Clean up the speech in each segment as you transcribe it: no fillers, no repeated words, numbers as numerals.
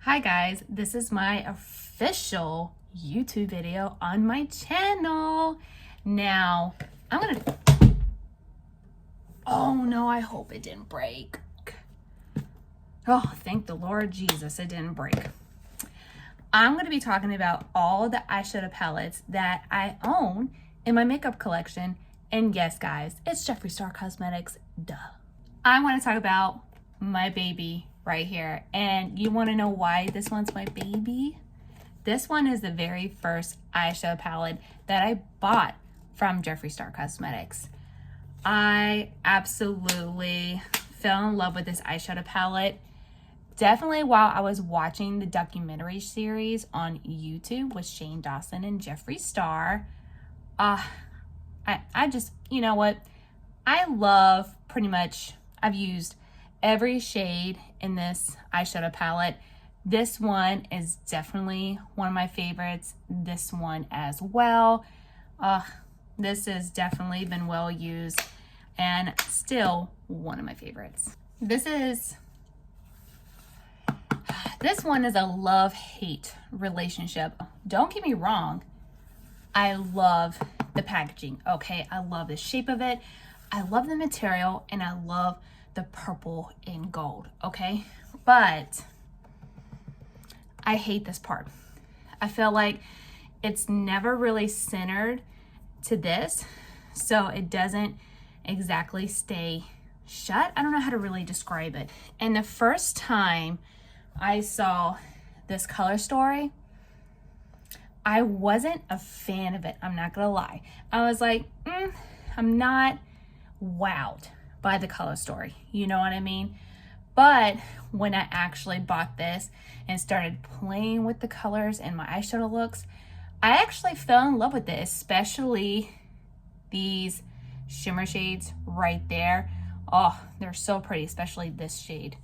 Hi guys, this is my official YouTube video on my channel. Now, oh no, I hope it didn't break. Oh, thank the Lord Jesus, it didn't break. I'm gonna be talking about all the eyeshadow palettes that I own in my makeup collection. And yes, guys, it's Jeffree Star Cosmetics, duh. I wanna talk about my baby right here. And you want to know why this one's my baby? This one is the very first eyeshadow palette that I bought from Jeffree Star Cosmetics. I absolutely fell in love with this eyeshadow palette. Definitely while I was watching the documentary series on YouTube with Shane Dawson and Jeffree Star. I just, you know what? I love pretty much, I've used every shade in this eyeshadow palette. This one is definitely one of my favorites. This one as well. This has definitely been well used and still one of my favorites. This one is a love-hate relationship. Don't get me wrong. I love the packaging, okay? I love the shape of it. I love the material and I love the purple and gold, okay? But I hate this part. I feel like it's never really centered to this, so it doesn't exactly stay shut. I don't know how to really describe it. And the first time I saw this color story, I wasn't a fan of it. I'm not gonna lie. I was like, I'm not wowed by the color story, you know what I mean? But when I actually bought this and started playing with the colors and my eyeshadow looks, I actually fell in love with it, especially these shimmer shades right there. Oh, they're so pretty, especially this shade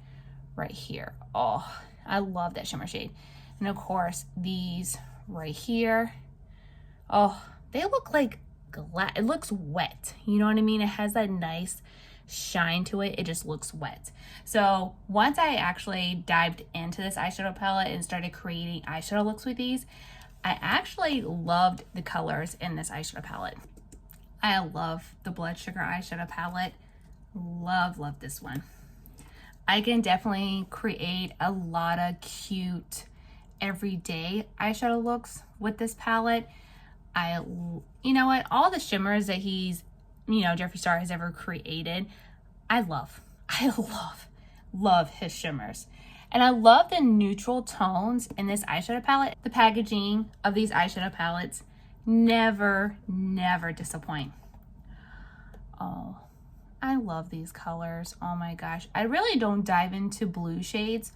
right here. Oh, I love that shimmer shade. And of course, these right here. Oh, they look like glass. It looks wet, you know what I mean? It has that nice shine to it. It just looks wet. So once I actually dived into this eyeshadow palette and started creating eyeshadow looks with these, I actually loved the colors in this eyeshadow palette. I love the blood sugar eyeshadow palette. Love this one. I can definitely create a lot of cute everyday eyeshadow looks with this palette. You know what, all the shimmers that Jeffree Star has ever created, I love his shimmers. And I love the neutral tones in this eyeshadow palette. The packaging of these eyeshadow palettes never disappoint. Oh, I love these colors. Oh my gosh. I really don't dive into blue shades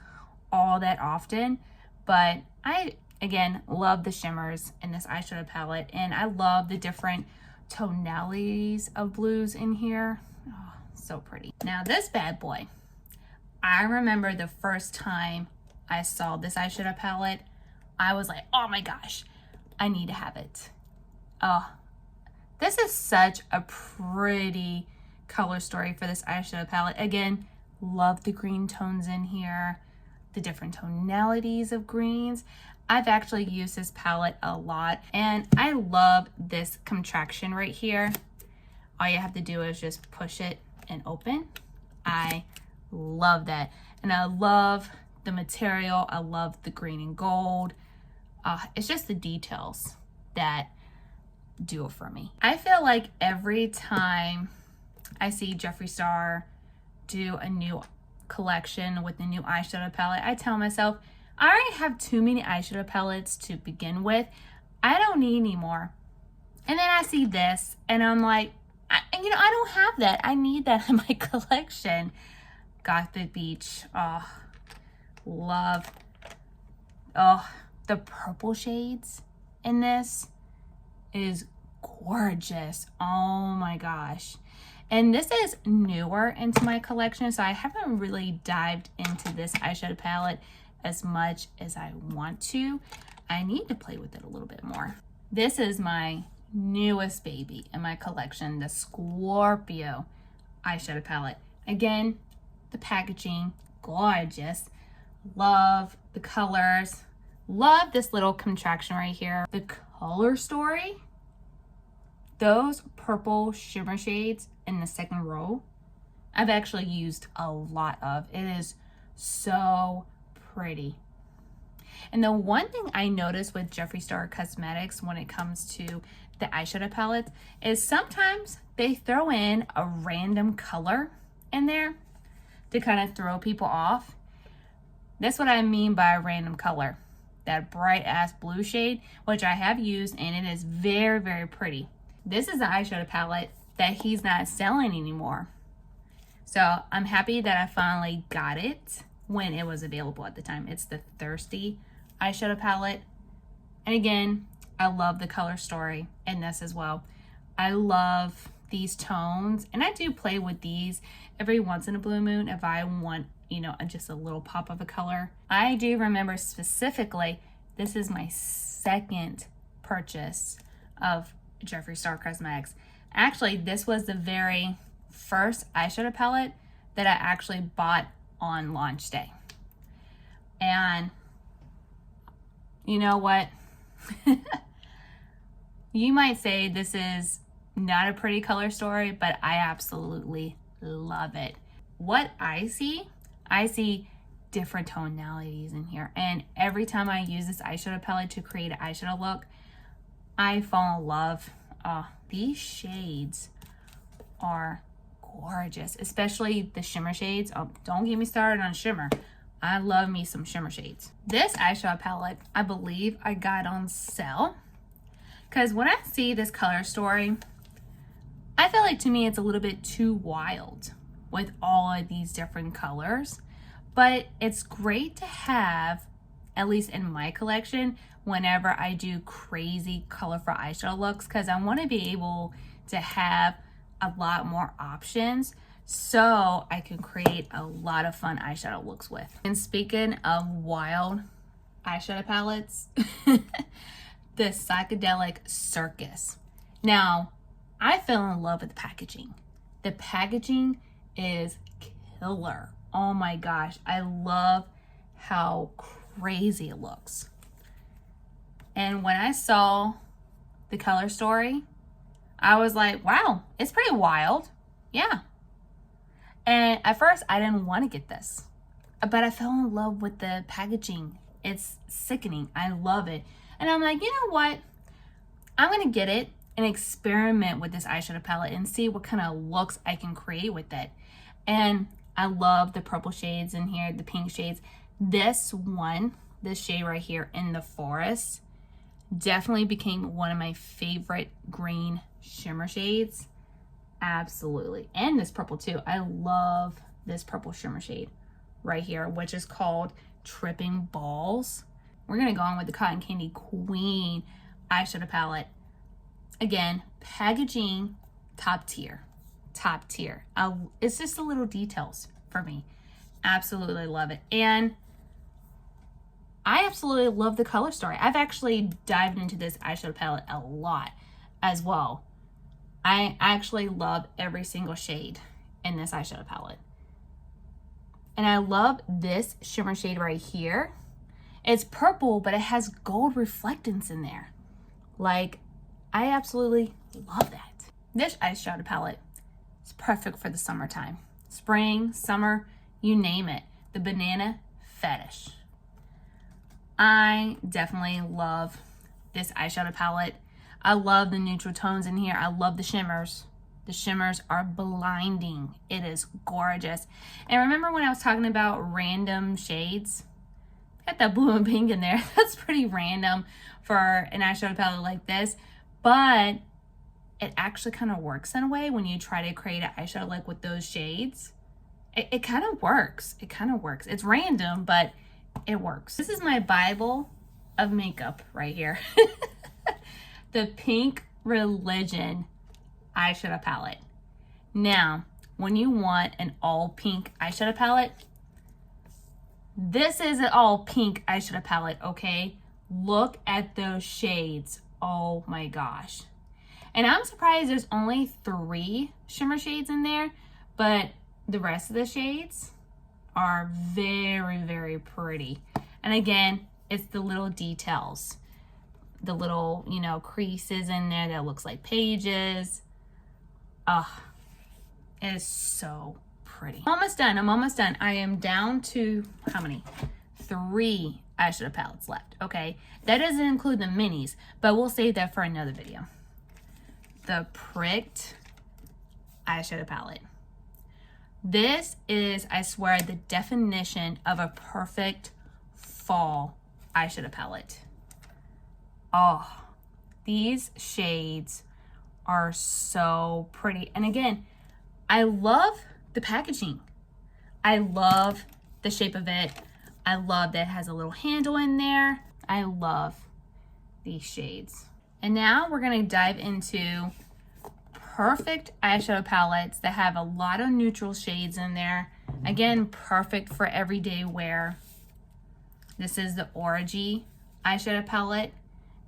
all that often, but I, again, love the shimmers in this eyeshadow palette, and I love the different tonalities of blues in here. Oh, so pretty. Now this bad boy, I remember the first time I saw this eyeshadow palette, I was like, oh my gosh, I need to have it. Oh, this is such a pretty color story for this eyeshadow palette. Again, love the green tones in here, the different tonalities of greens. I've actually used this palette a lot, and I love this contraction right here. All you have to do is just push it and open. I love that. And I love the material. I love the green and gold. It's just the details that do it for me. I feel like every time I see Jeffree Star do a new collection with a new eyeshadow palette, I tell myself, I already have too many eyeshadow palettes to begin with. I don't need any more. And then I see this and I'm like, I don't have that. I need that in my collection. Gothic Beach. Oh, love. Oh, the purple shades in this is gorgeous. Oh my gosh. And this is newer into my collection, so I haven't really dived into this eyeshadow palette as much as I want to. I need to play with it a little bit more. This is my newest baby in my collection, the Scorpio eyeshadow palette. Again, the packaging, gorgeous. Love the colors. Love this little contraction right here. The color story. Those purple shimmer shades in the second row, I've actually used a lot of. It is so pretty. And the one thing I noticed with Jeffree Star Cosmetics when it comes to the eyeshadow palettes is sometimes they throw in a random color in there to kind of throw people off. That's what I mean by a random color. That bright ass blue shade, which I have used, and it is very, very pretty. This is an eyeshadow palette that he's not selling anymore. So I'm happy that I finally got it when it was available at the time. It's the Thirsty eyeshadow palette. And again, I love the color story in this as well. I love these tones, and I do play with these every once in a blue moon if I want, you know, just a little pop of a color. I do remember specifically, this is my second purchase of Jeffree Star Cosmetics. Actually, this was the very first eyeshadow palette that I actually bought on launch day. And you know what? You might say this is not a pretty color story, but I absolutely love it. What I see different tonalities in here. And every time I use this eyeshadow palette to create an eyeshadow look, I fall in love. These shades are gorgeous, especially the shimmer shades. Oh, don't get me started on shimmer. I love me some shimmer shades. This eyeshadow palette, I believe I got on sale, because when I see this color story, I feel like to me it's a little bit too wild with all of these different colors. But it's great to have, at least in my collection, whenever I do crazy colorful eyeshadow looks, because I want to be able to have a lot more options so I can create a lot of fun eyeshadow looks with. And speaking of wild eyeshadow palettes, the Psychedelic Circus. Now, I fell in love with the packaging. The packaging is killer. Oh my gosh, I love how crazy it looks. And when I saw the color story, I was like, wow, it's pretty wild. Yeah. And at first I didn't want to get this, but I fell in love with the packaging. It's sickening. I love it. And I'm like, you know what? I'm going to get it and experiment with this eyeshadow palette and see what kind of looks I can create with it. And I love the purple shades in here, the pink shades. This shade right here in the forest definitely became one of my favorite green shimmer shades. Absolutely. And this purple too. I love this purple shimmer shade right here, which is called Tripping Balls. We're going to go on with the Cotton Candy Queen eyeshadow palette. Again, packaging, top tier. Top tier. It's just the little details for me. Absolutely love it. And I absolutely love the color story. I've actually dived into this eyeshadow palette a lot as well. I actually love every single shade in this eyeshadow palette. And I love this shimmer shade right here. It's purple, but it has gold reflectance in there. Like, I absolutely love that. This eyeshadow palette is perfect for the summertime. Spring, summer, you name it. The banana fetish. I definitely love this eyeshadow palette. I love the neutral tones in here. I love the shimmers. The shimmers are blinding. It is gorgeous. And remember when I was talking about random shades? Got that blue and pink in there. That's pretty random for an eyeshadow palette like this. But it actually kind of works in a way when you try to create an eyeshadow like with those shades. It kind of works. It kind of works. It's random, but it works. This is my Bible of makeup right here. The Pink Religion eyeshadow palette. Now, when you want an all pink eyeshadow palette, this is an all pink eyeshadow palette, okay? Look at those shades. Oh my gosh. And I'm surprised there's only 3 shimmer shades in there, but the rest of the shades are very, very pretty. And again, it's the little details, the little, you know, creases in there that looks like pages. It is so pretty. I'm almost done. I'm almost done. I am down to how many? 3 eyeshadow palettes left. Okay, that doesn't include the minis, but we'll save that for another video. The Pricked eyeshadow palette. This is, I swear, the definition of a perfect fall eyeshadow palette. Oh, these shades are so pretty. And again, I love the packaging. I love the shape of it. I love that it has a little handle in there. I love these shades. And now we're gonna dive into perfect eyeshadow palettes that have a lot of neutral shades in there. Again, perfect for everyday wear. This is the Origi eyeshadow palette.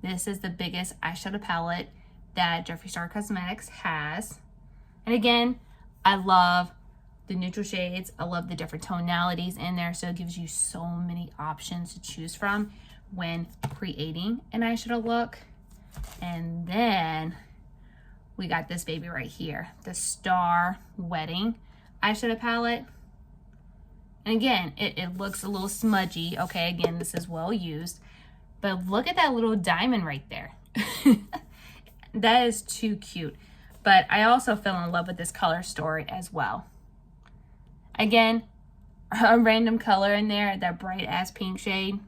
This is the biggest eyeshadow palette that Jeffree Star Cosmetics has. And again, I love the neutral shades. I love the different tonalities in there, so it gives you so many options to choose from when creating an eyeshadow look. And then we got this baby right here, the Star Wedding eyeshadow palette. And again, it looks a little smudgy. Okay, again, this is well used, but look at that little diamond right there. That is too cute. But I also fell in love with this color story as well. Again, a random color in there, that bright ass pink shade.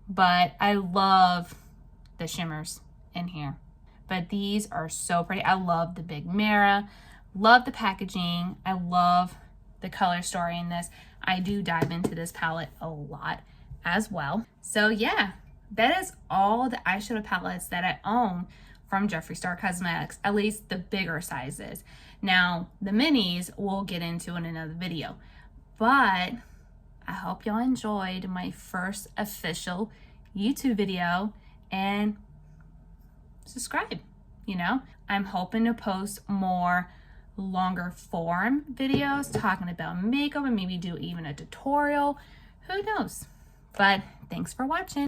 But I love the shimmers in here. But these are so pretty. I love the big mirror, love the packaging. I love the color story in this. I do dive into this palette a lot as well. So yeah, that is all the eyeshadow palettes that I own from Jeffree Star Cosmetics, at least the bigger sizes. Now, the minis we'll get into in another video. But I hope y'all enjoyed my first official YouTube video, and subscribe. You know, I'm hoping to post more longer form videos talking about makeup and maybe do even a tutorial. Who knows? But thanks for watching.